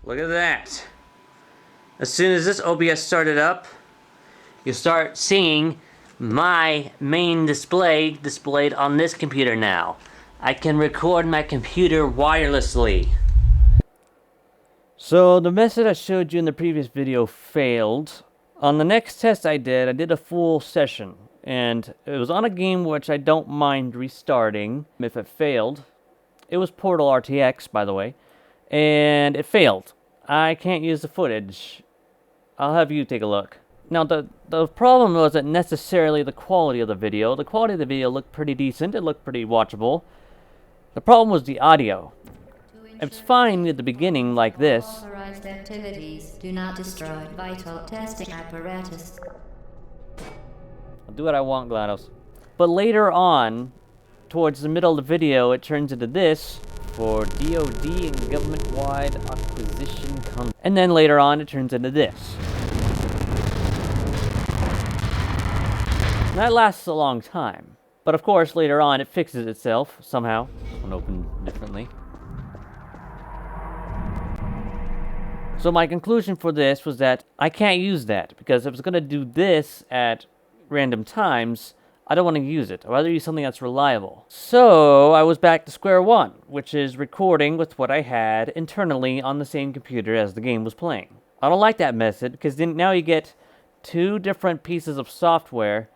Look at that. As soon as this OBS started up, you start seeing my main display displayed on this computer now. I can record my computer wirelessly. So the method I showed you in the previous video failed. On the next test I did a full session. And it was on a game which I don't mind restarting if it failed. It was Portal RTX, by the way. And it failed. I can't use the footage. I'll have you take a look. Now, the problem wasn't necessarily the quality of the video. The quality of the video looked pretty decent. It looked pretty watchable. The problem was the audio. It's fine at the beginning like this. Authorized activities do not destroy vital testing apparatus. I'll do what I want, GLaDOS. But later on, towards the middle of the video, it turns into this for DoD and government-wide acquisition content. And then later on, it turns into this. That lasts a long time. But of course, later on, it fixes itself somehow. When opened differently. So my conclusion for this was that I can't use that, because if I was going to do this at random times, I don't want to use it. I'd rather use something that's reliable. So I was back to square one, which is recording with what I had internally on the same computer as the game was playing. I don't like that method, because then now you get two different pieces of software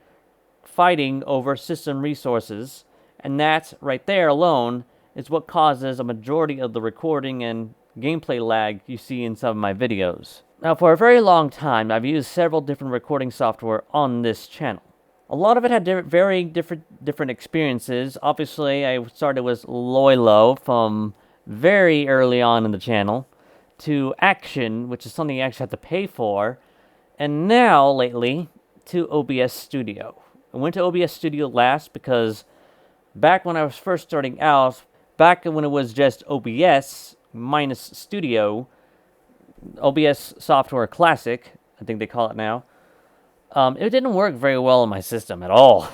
fighting over system resources, and that right there alone is what causes a majority of the recording and gameplay lag you see in some of my videos. Now, for a very long time, I've used several different recording software on this channel. A lot of it had very different experiences. Obviously, I started with Loilo from very early on in the channel, to Action, which is something you actually have to pay for, and now, lately, to OBS Studio. I went to OBS Studio last because back when I was first starting out, back when it was just OBS minus Studio, OBS Software Classic, I think they call it now, it didn't work very well on my system at all.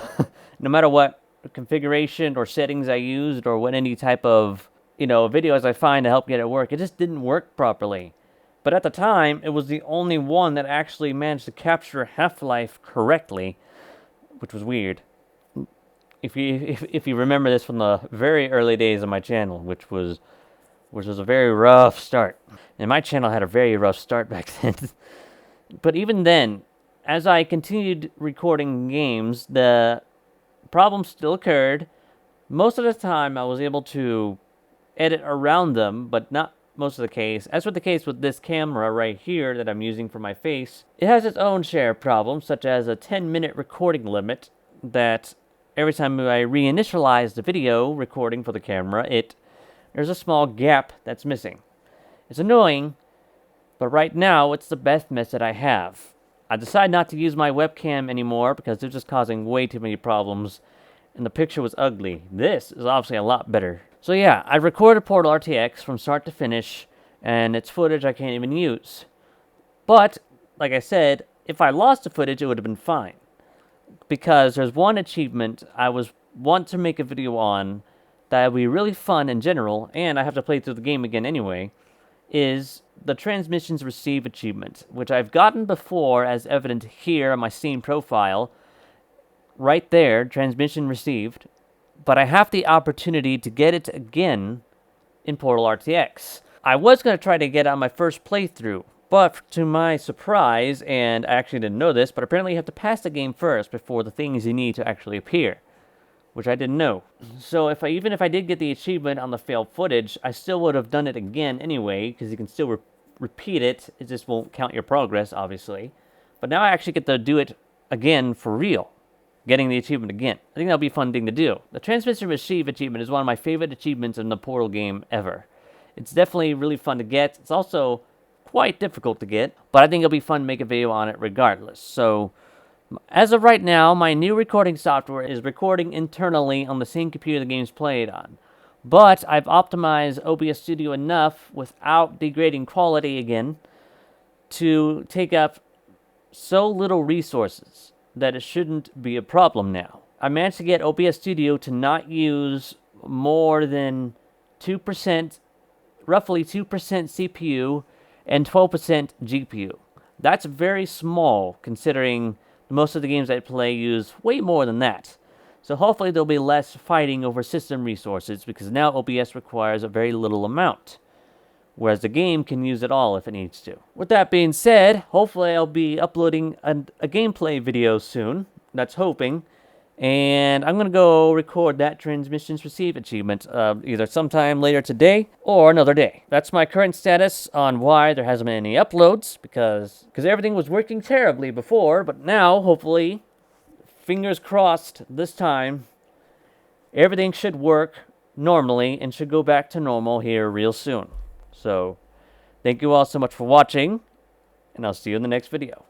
No matter what configuration or settings I used or what any type of, videos I find to help get it work, it just didn't work properly. But at the time, it was the only one that actually managed to capture Half-Life correctly, which was weird. If you remember this from the very early days of my channel, which was a very rough start. And my channel had a very rough start back then. But even then, as I continued recording games, the problems still occurred. Most of the time, I was able to edit around them, but not most of the case. As for the case with this camera right here that I'm using for my face, it has its own share of problems, such as a 10-minute recording limit that every time I reinitialize the video recording for the camera, there's a small gap that's missing. It's annoying, but right now it's the best method I have. I decided not to use my webcam anymore because it was just causing way too many problems, and the picture was ugly. This is obviously a lot better. So yeah, I recorded Portal RTX from start to finish, and it's footage I can't even use. But, like I said, if I lost the footage, it would have been fine. Because there's one achievement I want to make a video on that would be really fun in general, and I have to play through the game again anyway, is the Transmissions Received achievement, which I've gotten before as evident here on my Steam profile. Right there, Transmission Received. But I have the opportunity to get it again in Portal RTX. I was going to try to get it on my first playthrough, but to my surprise, and I actually didn't know this, but apparently you have to pass the game first before the things you need to actually appear, which I didn't know. So even if I did get the achievement on the failed footage, I still would have done it again anyway, because you can still repeat it. It just won't count your progress, obviously. But now I actually get to do it again for real, getting the achievement again. I think that'll be a fun thing to do. The Transmission Receive achievement is one of my favorite achievements in the Portal game ever. It's definitely really fun to get. It's also quite difficult to get, but I think it'll be fun to make a video on it regardless. So, as of right now, my new recording software is recording internally on the same computer the game's played on. But I've optimized OBS Studio enough without degrading quality again to take up so little resources that it shouldn't be a problem now. I managed to get OBS Studio to not use more than 2%, roughly 2% CPU and 12% GPU. That's very small, considering most of the games I play use way more than that. So hopefully there'll be less fighting over system resources, because now OBS requires a very little amount, whereas the game can use it all if it needs to. With that being said, hopefully I'll be uploading a gameplay video soon. That's hoping. And I'm going to go record that transmissions received achievement either sometime later today or another day. That's my current status on why there hasn't been any uploads, because everything was working terribly before, but now, hopefully, fingers crossed this time, everything should work normally and should go back to normal here real soon. So, thank you all so much for watching, and I'll see you in the next video.